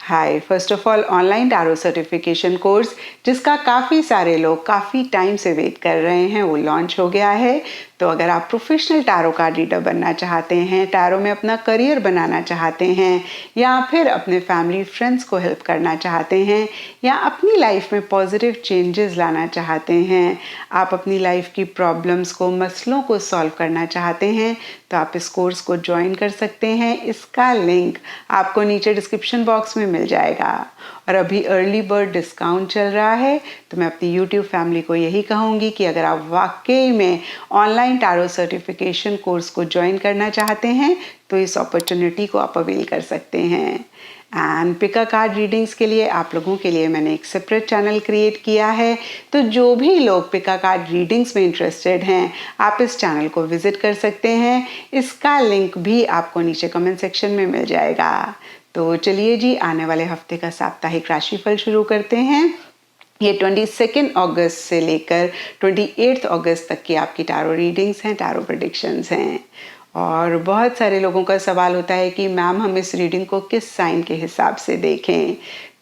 Hi, first of all online tarot certification course जिसका काफ़ी सारे लोग काफ़ी टाइम से वेट कर रहे हैं वो लॉन्च हो गया है। तो अगर आप प्रोफेशनल टैरो कार्ड रीडर बनना चाहते हैं, टैरो में अपना करियर बनाना चाहते हैं, या फिर अपने फैमिली फ्रेंड्स को हेल्प करना चाहते हैं, या अपनी लाइफ में पॉजिटिव चेंजेस लाना चाहते हैं, आप अपनी लाइफ की प्रॉब्लम्स को, मसलों को सॉल्व करना चाहते हैं, तो आप इस कोर्स को ज्वाइन कर सकते हैं। इसका लिंक आपको नीचे डिस्क्रिप्शन बॉक्स में मिल जाएगा। और अभी अर्ली बर्ड डिस्काउंट चल रहा है, तो मैं अपनी यूट्यूब फैमिली को यही कहूँगी कि अगर आप वाकई में ऑनलाइन टैरो सर्टिफिकेशन कोर्स को ज्वाइन करना चाहते हैं तो इस अपॉर्चुनिटी को आप अवेल कर सकते हैं। एंड पिका कार्ड रीडिंग्स के लिए आप लोगों के लिए मैंने एक सेपरेट चैनल क्रिएट किया है, तो जो भी लोग पिका कार्ड रीडिंग्स में इंटरेस्टेड हैं आप इस चैनल को विजिट कर सकते हैं। इसका लिंक भी आपको नीचे कमेंट सेक्शन में मिल जाएगा। तो चलिए जी, आने वाले हफ्ते का साप्ताहिक राशिफल शुरू करते हैं। ये 22 अगस्त से लेकर 28 अगस्त तक की आपकी टैरो रीडिंग्स हैं, टैरो प्रेडिक्शंस हैं। और बहुत सारे लोगों का सवाल होता है कि मैम हम इस रीडिंग को किस साइन के हिसाब से देखें।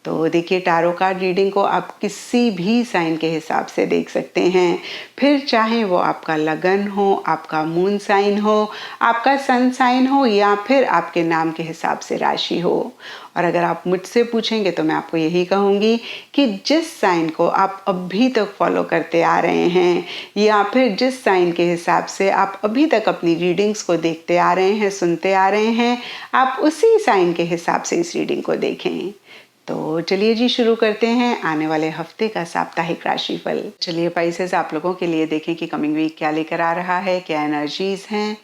तो देखिए, टैरो कार्ड रीडिंग को आप किसी भी साइन के हिसाब से देख सकते हैं, फिर चाहे वो आपका लगन हो, आपका मून साइन हो, आपका सन साइन हो, या फिर आपके नाम के हिसाब से राशि हो। और अगर आप मुझसे पूछेंगे तो मैं आपको यही कहूँगी कि जिस साइन को आप अभी तक फॉलो करते आ रहे हैं, या फिर जिस साइन के हिसाब से आप अभी तक अपनी रीडिंग्स को देखते आ रहे हैं, सुनते आ रहे हैं, आप उसी साइन के हिसाब से इस रीडिंग को देखें। तो चलिए जी, शुरू करते हैं आने वाले हफ्ते का साप्ताहिक राशिफल। चलिए पाइसेस, आप लोगों के लिए देखें कि कमिंग वीक क्या लेकर आ रहा है, क्या एनर्जीज हैं।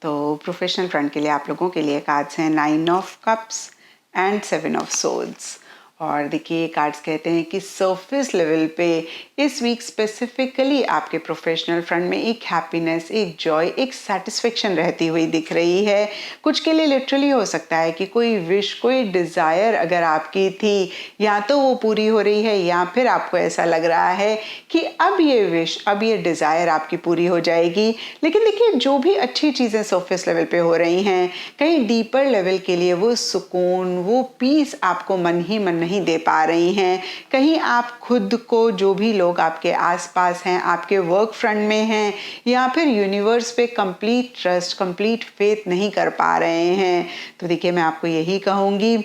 तो प्रोफेशनल फ्रंट के लिए आप लोगों के लिए कार्ड्स हैं 9 of cups and 7 of swords. और देखिए, कार्ड्स कहते हैं कि सरफेस लेवल पे इस वीक स्पेसिफिकली आपके प्रोफेशनल फ्रंट में एक हैप्पीनेस, एक जॉय, एक सेटिस्फेक्शन रहती हुई दिख रही है। कुछ के लिए लिटरली हो सकता है कि कोई विश, कोई डिज़ायर अगर आपकी थी, या तो वो पूरी हो रही है, या फिर आपको ऐसा लग रहा है कि अब ये विश, अब ये डिज़ायर आपकी पूरी हो जाएगी। लेकिन देखिए, जो भी अच्छी चीज़ें सरफेस लेवल पे हो रही हैं, कहीं डीपर लेवल के लिए वो सुकून, वो पीस आपको मन ही मन नहीं दे पा रही हैं। कहीं आप खुद को, जो भी लोग आपके आसपास हैं, आपके वर्क फ्रंट में हैं, या फिर यूनिवर्स पे कंप्लीट ट्रस्ट, कंप्लीट फेथ नहीं कर पा रहे हैं। तो देखिए, मैं आपको यही कहूँगी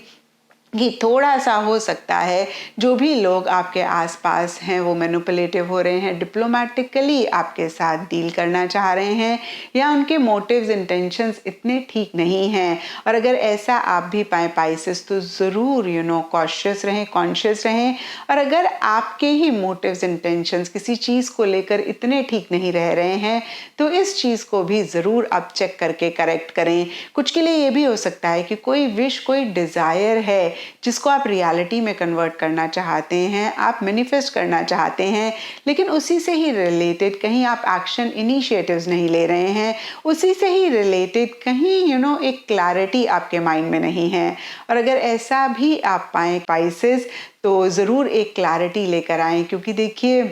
कि थोड़ा सा हो सकता है जो भी लोग आपके आसपास हैं वो मैनिपुलेटिव हो रहे हैं, डिप्लोमेटिकली आपके साथ डील करना चाह रहे हैं, या उनके मोटिव्स, इंटेंशंस इतने ठीक नहीं हैं। और अगर ऐसा आप भी पाएँ पाइसेस, तो ज़रूर कॉशियस रहें, कॉन्शियस रहें। और अगर आपके ही मोटिव्स, इंटेंशंस किसी चीज़ को लेकर इतने ठीक नहीं रह रहे हैं, तो इस चीज़ को भी ज़रूर आप चेक करके करेक्ट करें। कुछ के लिए ये भी हो सकता है कि कोई विश, कोई डिज़ायर है जिसको आप रियलिटी में कन्वर्ट करना चाहते हैं, आप मैनिफेस्ट करना चाहते हैं, लेकिन उसी से ही रिलेटेड कहीं आप एक्शन इनिशिएटिव्स नहीं ले रहे हैं, उसी से ही रिलेटेड कहीं एक क्लैरिटी आपके माइंड में नहीं है। और अगर ऐसा भी आप पाएं पाइसेस, तो ज़रूर एक क्लैरिटी लेकर आएँ, क्योंकि देखिए,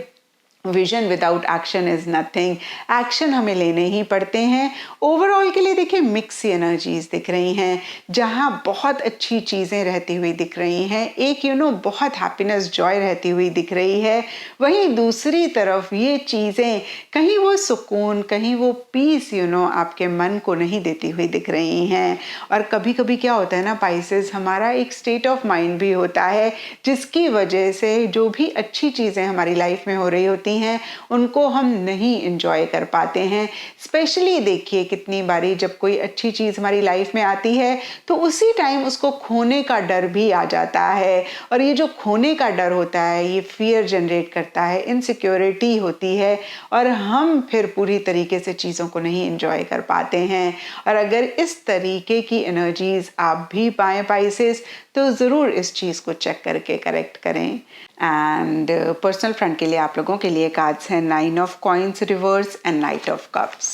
vision without action is nothing. Action हमें लेने ही पड़ते हैं। ओवरऑल के लिए देखिए, मिक्स एनर्जीज दिख रही हैं, जहां बहुत अच्छी चीज़ें रहती हुई दिख रही हैं, एक बहुत हैप्पीनेस, जॉय रहती हुई दिख रही है। वहीं दूसरी तरफ ये चीज़ें कहीं वो सुकून, कहीं वो पीस आपके मन को नहीं देती हुई दिख रही हैं। और कभी कभी क्या होता है ना पाइसेस, हमारा एक स्टेट ऑफ माइंड भी होता है जिसकी वजह से जो भी अच्छी चीज़ें हमारी लाइफ में हो रही होती हैं उनको हम नहीं एंजॉय कर पाते हैं। स्पेशली देखिए, कितनी बारी जब कोई अच्छी चीज़ हमारी लाइफ में आती है तो उसी टाइम उसको खोने का डर भी आ जाता है। और ये जो खोने का डर होता है, ये फियर जनरेट करता है, इनसिक्योरिटी होती है, और हम फिर पूरी तरीके से चीज़ों को नहीं एंजॉय कर पाते हैं। और अगर इस तरीके की एनर्जीज आप भी पाएँ पाइसेस, तो ज़रूर इस चीज़ को चेक करके करेक्ट करें। एंड पर्सनल फ्रंट के लिए आप लोगों के लिए कार्ड्स हैं 9 of coins reverse and night of cups.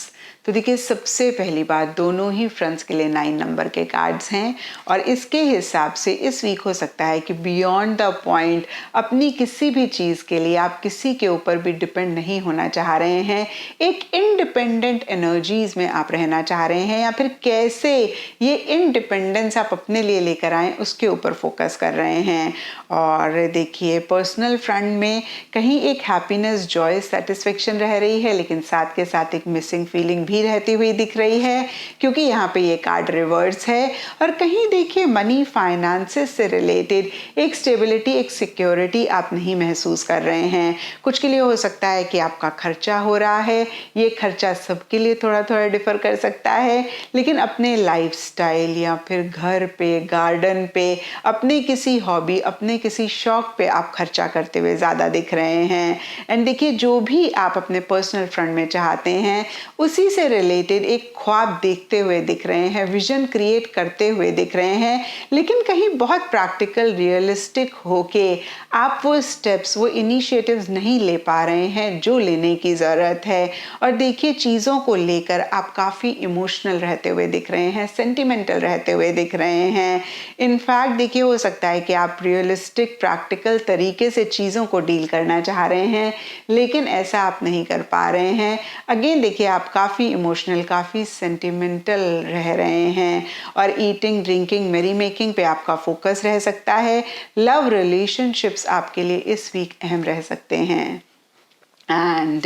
तो देखिए सबसे पहली बात, दोनों ही फ्रंट्स के लिए 9 नंबर के कार्ड्स हैं और इसके हिसाब से इस वीक हो सकता है कि बियॉन्ड द पॉइंट अपनी किसी भी चीज़ के लिए आप किसी के ऊपर भी डिपेंड नहीं होना चाह रहे हैं। एक इंडिपेंडेंट एनर्जीज में आप रहना चाह रहे हैं या फिर कैसे ये इंडिपेंडेंस आप अपने लिए लेकर आएं उसके ऊपर फोकस कर रहे हैं। और देखिए पर्सनल फ्रंट में कहीं एक हैप्पीनेस, जॉय, सेटिस्फेक्शन रह रही है, लेकिन साथ के साथ एक मिसिंग फीलिंग भी रहती हुई दिख रही है क्योंकि यहाँ पे ये कार्ड रिवर्स है। और कहीं देखिए मनी, फाइनेंसेस से रिलेटेड एक स्टेबिलिटी, एक सिक्योरिटी आप नहीं महसूस कर रहे हैं। कुछ के लिए हो सकता है कि आपका खर्चा हो रहा है, ये खर्चा सबके लिए थोड़ा थोड़ा डिफर कर सकता है, लेकिन अपने लाइफस्टाइल या फिर घर पे, गार्डन पे, अपने किसी हॉबी, अपने किसी शौक पे आप खर्चा करते हुए ज़्यादा दिख रहे हैं। एंड देखिए जो भी आप अपने पर्सनल फ्रंट में चाहते हैं उसी से रिलेटेड एक ख्वाब देखते हुए दिख रहे हैं, विजन क्रिएट करते हुए दिख रहे हैं, लेकिन कहीं बहुत प्रैक्टिकल, रियलिस्टिक होके आप वो स्टेप्स, वो इनिशिएटिव्स नहीं ले पा रहे हैं जो लेने की ज़रूरत है। और देखिए चीज़ों को लेकर आप काफ़ी इमोशनल रहते हुए दिख रहे हैं, सेंटिमेंटल रहते हुए दिख रहे हैं। इनफैक्ट देखिए हो सकता है कि आप रियलिस्टिक, प्रैक्टिकल तरीके से चीज़ों को डील करना चाह रहे हैं, लेकिन ऐसा आप नहीं कर पा रहे हैं। अगेन देखिए आप काफ़ी इमोशनल, काफ़ी सेंटिमेंटल रह रहे हैं और ईटिंग, ड्रिंकिंग, मेरी मेकिंग पे आपका फोकस रह सकता है। लव रिलेशनशिप्स आपके लिए इस वीक अहम रह सकते हैं। एंड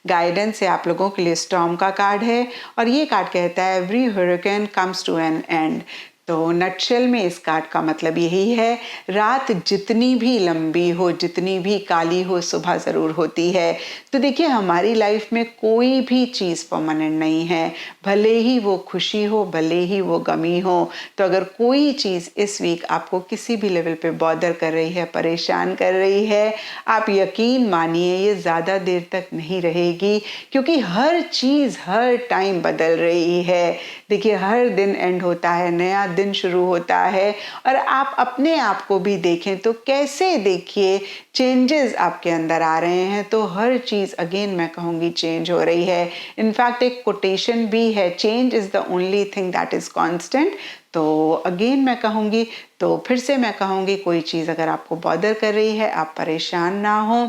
गाइडेंस से आप लोगों के लिए स्टॉर्म का कार्ड है और ये कार्ड कहता है every hurricane comes to an end. तो नटशेल में इस कार्ड का मतलब यही है, रात जितनी भी लंबी हो, जितनी भी काली हो, सुबह ज़रूर होती है। तो देखिए हमारी लाइफ में कोई भी चीज़ परमानेंट नहीं है, भले ही वो खुशी हो, भले ही वो गमी हो। तो अगर कोई चीज़ इस वीक आपको किसी भी लेवल पे बॉदर कर रही है, परेशान कर रही है, आप यकीन मानिए ये ज़्यादा देर तक नहीं रहेगी क्योंकि हर चीज़ हर टाइम बदल रही है। देखिए हर दिन एंड होता है, नया दिन शुरू होता है और आप अपने आप को भी देखें तो कैसे देखिए चेंजेस आपके अंदर आ रहे हैं। तो हर चीज़ अगेन मैं कहूँगी चेंज हो रही है। इनफैक्ट एक कोटेशन भी है, change is the only thing that is constant. तो अगेन मैं कहूँगी, तो फिर से मैं कहूँगी कोई चीज़ अगर आपको बॉदर कर रही है आप परेशान ना हो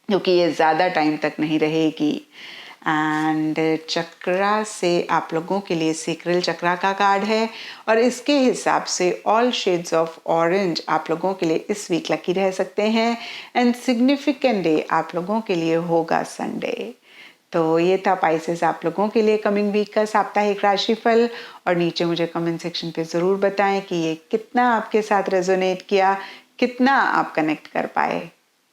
क्योंकि ये ज़्यादा टाइम तक नहीं रहेगी। एंड चक्रा से आप लोगों के लिए सेक्रल चक्रा का कार्ड है और इसके हिसाब से ऑल शेड्स ऑफ ऑरेंज आप लोगों के लिए इस वीक लकी रह सकते हैं। एंड सिग्निफिकेंट डे आप लोगों के लिए होगा संडे। तो ये था पाइसेस आप लोगों के लिए कमिंग वीक का साप्ताहिक राशिफल। और नीचे मुझे कमेंट सेक्शन पे ज़रूर बताएं कि ये कितना आपके साथ रेजोनेट किया, कितना आप कनेक्ट कर पाए।